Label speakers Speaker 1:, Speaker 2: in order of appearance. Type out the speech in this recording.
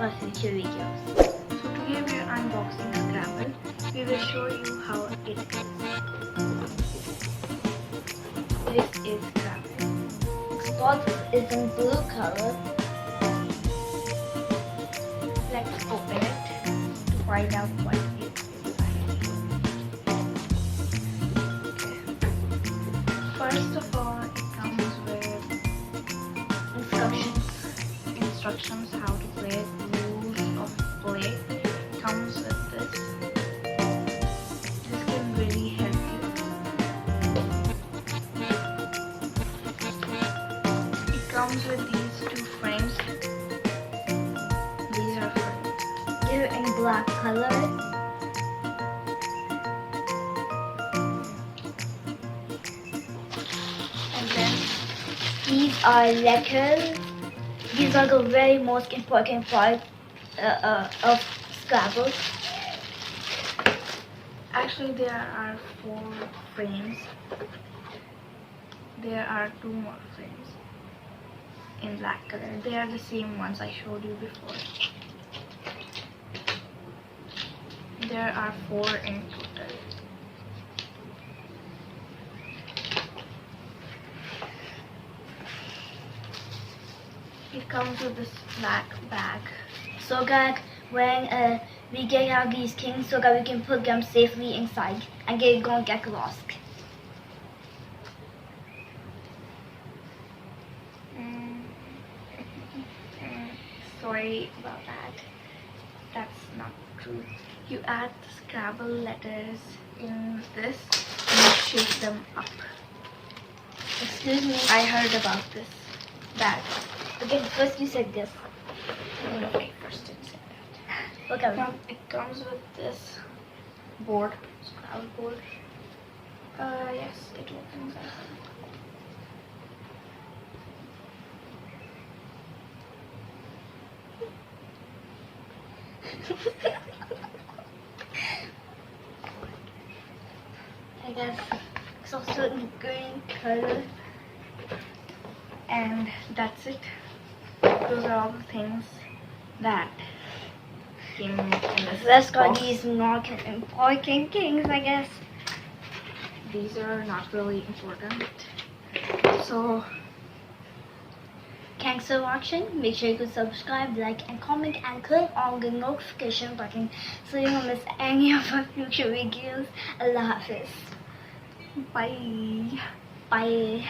Speaker 1: for future videos.
Speaker 2: So today we are unboxing Scrabble. We will show you how it is. This is Scrabble.
Speaker 1: The box is in blue color.
Speaker 2: Let's open it to find out what is inside. Okay. First of all, it comes with instructions how to play, rules of play. Comes with this. This can really help you. It comes with these two frames. These are frames.
Speaker 1: They're in black color.
Speaker 2: And then
Speaker 1: These are letters. These are the very most important part of Scrabble.
Speaker 2: actually there are 4 frames. There are 2 more frames in black color. They are the same ones I showed you before. There are 4 in total. It comes with this black bag.
Speaker 1: So that when we get out these kings, so that we can put them safely inside and they don't get lost.
Speaker 2: Sorry about that. That's not true. You add the Scrabble letters in this and you shake them up.
Speaker 1: Excuse me.
Speaker 2: I heard about this bag.
Speaker 1: Okay, first you said this.
Speaker 2: Okay, first didn't say that.
Speaker 1: Okay.
Speaker 2: It comes with this board, Scrabble board. Yes, it opens up.
Speaker 1: I guess it's also in green color.
Speaker 2: And that's it. Those are all the things that came in this
Speaker 1: Let's got
Speaker 2: box.
Speaker 1: these not important things, I guess.
Speaker 2: These are not really important. So
Speaker 1: Thanks for watching. Make sure you can subscribe, like, and comment, and click on the notification button so you don't miss any of our future videos. Allah Hafiz.
Speaker 2: bye.
Speaker 1: Bye.